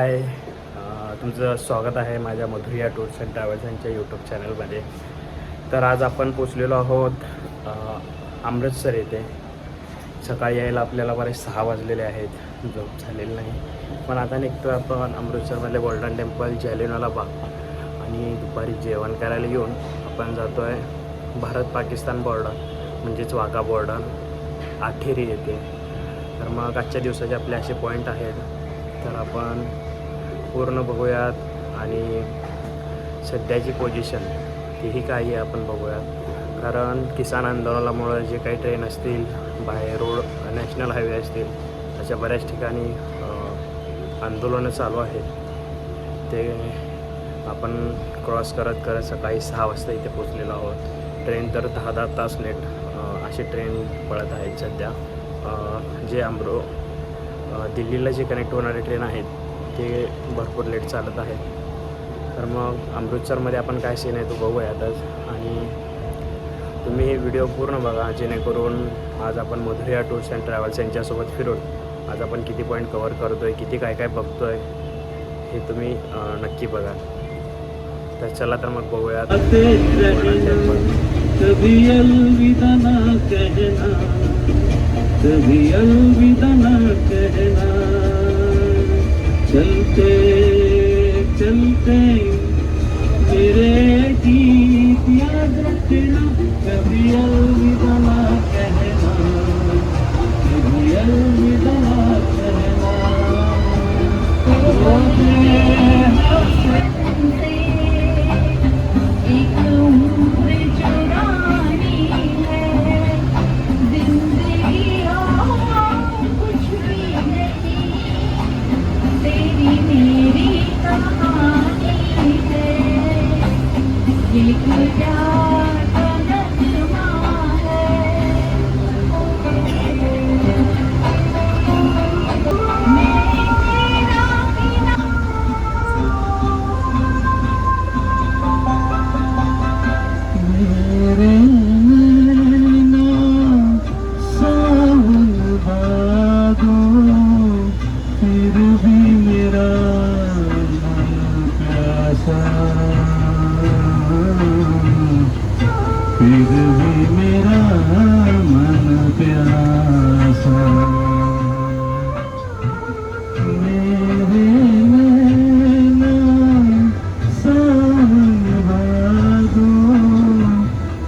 हाय, तुमचं स्वागत आहे माझ्या मधुरिया टूर्स अँड ट्रॅव्हल्स यांच्या यूट्यूब चॅनलमध्ये. तर आज आपण पोचलेलो आहोत अमृतसर येथे. सकाळी यायला आपल्याला बरेच 6 वाजलेले आहेत, झोप झालेली नाही. पण आता निघतो आपण अमृतसरमधले गोल्डन टेम्पल, जालियनवाला बाग आणि दुपारी जेवण करायला येऊन आपण जातो आहे भारत पाकिस्तान बॉर्डर म्हणजेच वाघा बॉर्डर आठेरी येते. तर मग आजच्या दिवसाचे आपले असे पॉईंट आहेत, तर आपण पूर्ण बघूयात आणि सध्याची पोझिशन तीही काही आहे आपण बघूयात. कारण किसान आंदोलनामुळे जे काही ट्रेन असतील, बाहेर रोड नॅशनल हायवे असतील, अशा बऱ्याच ठिकाणी आंदोलनं चालू आहेत. ते आपण क्रॉस करत करत सकाळी 6 वाजता इथे पोचलेलो आहोत. ट्रेन तर 10 तास लेट असे ट्रेन पळत आहेत सध्या. जे दिल्लीला जे कनेक्ट होणारे ट्रेन आहेत ते भरपूर लेट चालत आहेत. तर मग अमृतसरमध्ये आपण काय सीन आहे तो बघूयातच, आणि तुम्ही हे व्हिडिओ पूर्ण बघा, जेणेकरून आज आपण मधुरिया टूर्स अँड ट्रॅव्हल्स यांच्यासोबत फिरून आज आपण किती पॉईंट कवर करतो आहे, किती काय काय बघतो आहे हे तुम्ही नक्की बघा. तर चला तर मग बघूयात. कभी अलविदा ना कहना, चलते चलते मेरे गीत याद रखना. कभी अलविदा ना कहना, कभी अलविदा ना कहना. एक उम्र चुरानी है, जिंदगी कुछ भी नहीं, तेरी मेरी कहानी है. ये प्यार का नगमा है. मेरे नैना सावन भादो, फिर भी मेरा मन प्यासा, फिर भी मेरा मन प्यासा. मेरे नैना सावन भादो,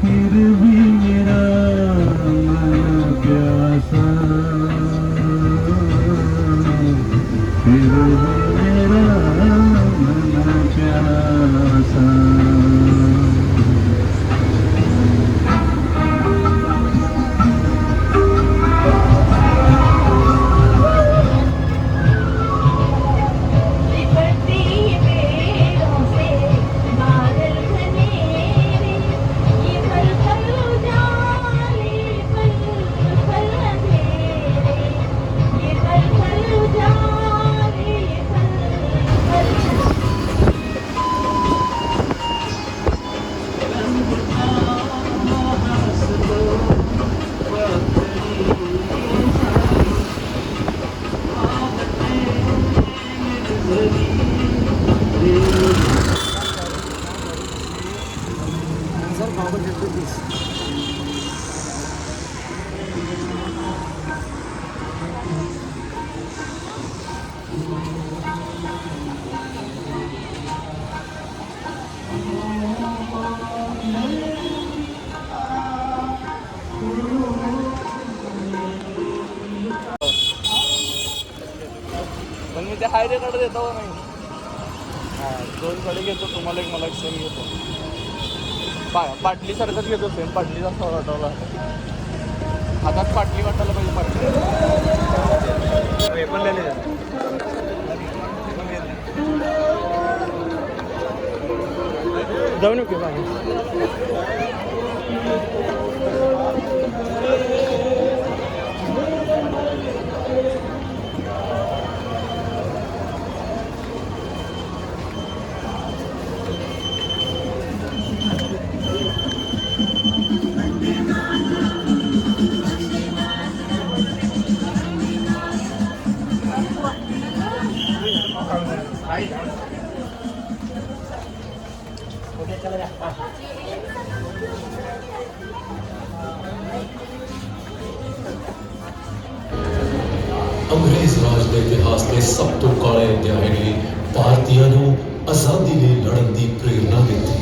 फिर भी मेरा मन प्यासा, फिर भी मेरा मन प्यासा. पण मी त्या हायवेकडे देतो नाही. हां, 2 कडे घेतो, तुम्हाला एक मला एक सेम घेतो. पाटली सारखंच घेतो, सेम पाटलीचा वाटावला. हातात पाटली वाटायला पाहिजे. पाटली पण जाऊ नये बाहेर. Thank you. ਅੰਗਰੇਜ਼ ਰਾਜ ਦੇ ਇਤਿਹਾਸ ਦੇ ਸਭ ਤੋਂ ਕਾਲੇ ਅਧਿਆਇ ਨੇ ਭਾਰਤੀਆਂ ਨੂੰ ਆਜ਼ਾਦੀ ਲਈ ਲੜਨ ਦੀ ਪ੍ਰੇਰਨਾ ਦਿੱਤੀ।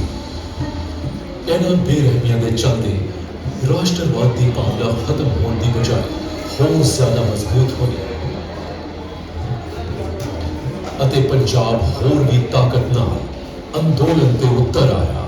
ਇਹਨਾਂ ਬੇਰਹਿਮੀਆਂ ਦੇ ਚਲਦੇ ਰਾਸ਼ਟਰਵਾਦ ਦੀ ਭਾਵਨਾ ਖਤਮ ਹੋਣ ਦੀ ਬਜਾਏ ਹੋਰ ਜ਼ਿਆਦਾ ਮਜ਼ਬੂਤ ਹੋਈ ਅਤੇ ਪੰਜਾਬ ਹੋਰ ਵੀ ਤਾਕਤ ਨਾਲ ਅੰਦੋਲਨ ਤੇ ਉੱਤਰ ਆਇਆ।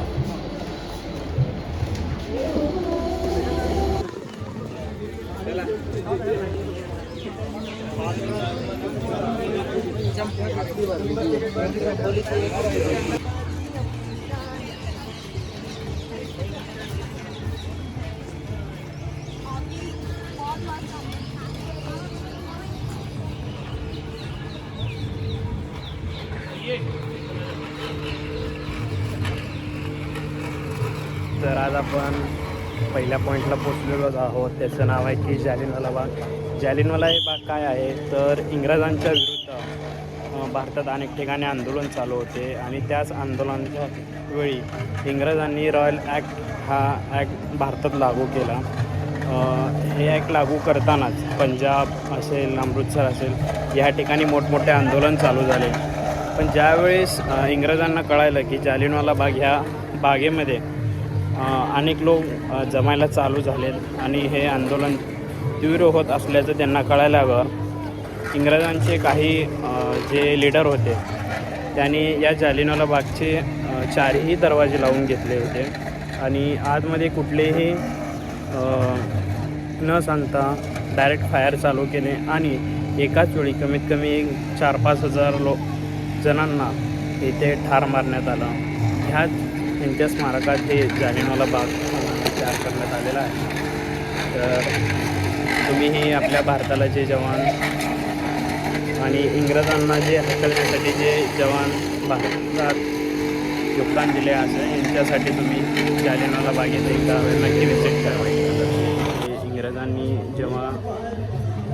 तर आज आपण पहिल्या पॉईंटला पोचलेलो आहोत. त्याचं नाव आहे की जालियनवाला बाग. जालियनवाला हे बाग काय आहे तर इंग्रजांच्या विरुद्ध भारतात अनेक ठिकाणी आंदोलन चालू होते आणि त्याच आंदोलनाच्या वेळी इंग्रजांनी रॉयल ॲक्ट हा ॲक्ट भारतात लागू केला. हे ॲक्ट लागू करतानाच पंजाब असेल, अमृतसर असेल या ठिकाणी मोठमोठे आंदोलन चालू झाले. पण ज्यावेळेस इंग्रजांना कळालं की जालियनवाला बाग ह्या बागेमध्ये अनेक लोक जमायला चालू झालेत आणि हे आंदोलन तीव्र होत असल्याचं त्यांना कळाल्यावर इंग्रजांचे काही जे लीडर होते त्यांनी या जालियनवाला बागचे चारही दरवाजे लावून घेतले होते आणि आतमध्ये कुठलेही न सांगता डायरेक्ट फायर चालू केले आणि एकाच वेळी कमीत कमी 4-5 हजार जणांना इथे ठार मारण्यात आलं. ह्याच त्यांच्या स्मारकात हे जालियनवाला बाग तयार करण्यात आलेला आहे. तर तुम्हीही आपल्या भारताला जे जवान आणि इंग्रजांना जे हकलण्यासाठी जे जवान भारतात योगदान दिले आहे यांच्यासाठी तुम्ही जालियनवाला बागेत एकदा नक्की विजिट करा. इंग्रजांनी जेव्हा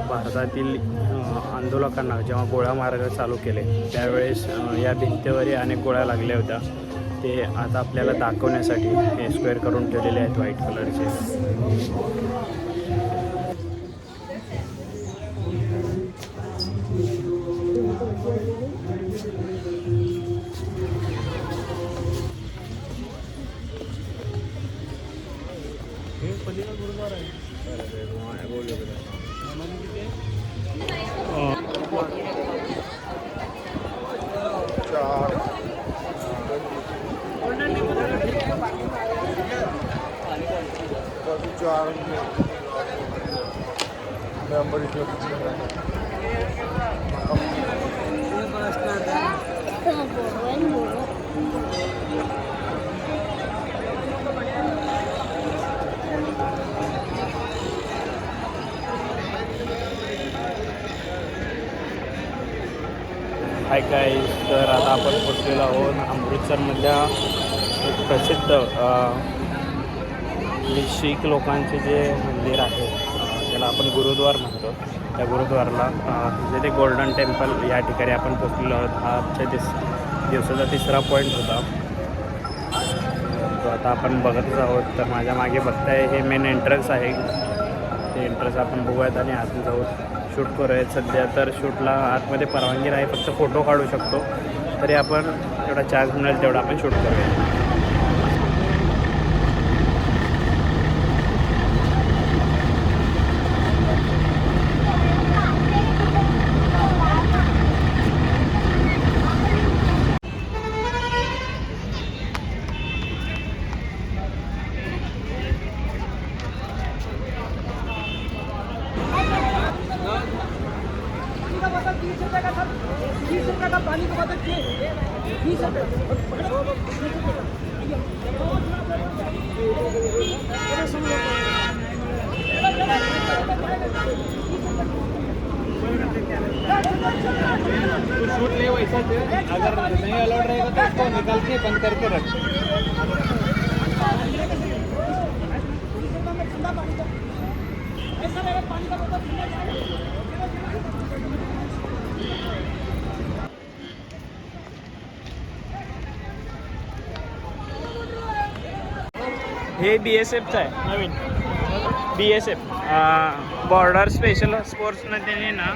भारतातील आंदोलकांना जेव्हा गोळ्या मारायला चालू केले त्यावेळेस या भिंतीवरही अनेक गोळ्या लागल्या होत्या. ते आता आपल्याला दाखवण्यासाठी हे स्क्वेअर करून ठेवलेले आहेत व्हाईट कलरचे. हाय गाईज, तर आता आपण पोचलेलो आहोत अमृतसरमधल्या एक प्रसिद्ध शीख लोकांचे जे मंदिर आहे त्याला आपण गुरुद्वार म्हणतो. त्या गुरुद्वाराला जिथे गोल्डन टेम्पल या ठिकाणी आपण पोचलेलो आहोत. हा आजच्या दिवसाचा 3रा पॉईंट होता. तो आता आपण बघतच आहोत. तर माझ्या मागे बघताय हे मेन एंट्रन्स आहे. ते एंट्रन्स आपण बघूयात आणि आतून जाऊ शूट करूयात. सध्या तर शूटला आतमध्ये परवानगी नाही, फक्त फोटो काढू शकतो. तरी आपण जेवढा चार्ज मिळेल तेवढा आपण शूट करूया. शूट ले वैसा अगर नहीं अलाउड रहेगा तो उसको निकाल के बंद करके रख. हे BSFचं आहे नवीन BSF बॉर्डर स्पेशल फोर्सनं त्यांनी ना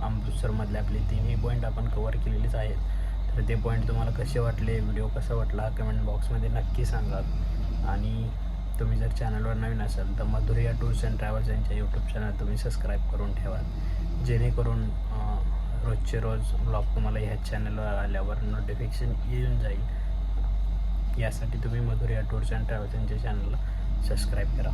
अमृतसरमधले आपले तिन्ही पॉईंट आपण कवर केलेलेच आहेत. तर ते पॉईंट तुम्हाला कसे वाटले, व्हिडिओ कसा वाटला कमेंट बॉक्समध्ये नक्की सांगा. आणि तुम्ही जर चॅनलवर नवीन असाल तर मधुरिया टूर्स अँड ट्रॅव्हल्स यांच्या यूट्यूब चॅनल तुम्ही सबस्क्राईब करून ठेवा, जेणेकरून रोजचे रोज ब्लॉग तुम्हाला ह्या चॅनलवर आल्यावर नोटिफिकेशन येऊन जाईल. यासाठी तुम्ही मधुरिया टूर्स अँड ट्रॅव्हल्स यांच्या चॅनलला सबस्क्राईब करा.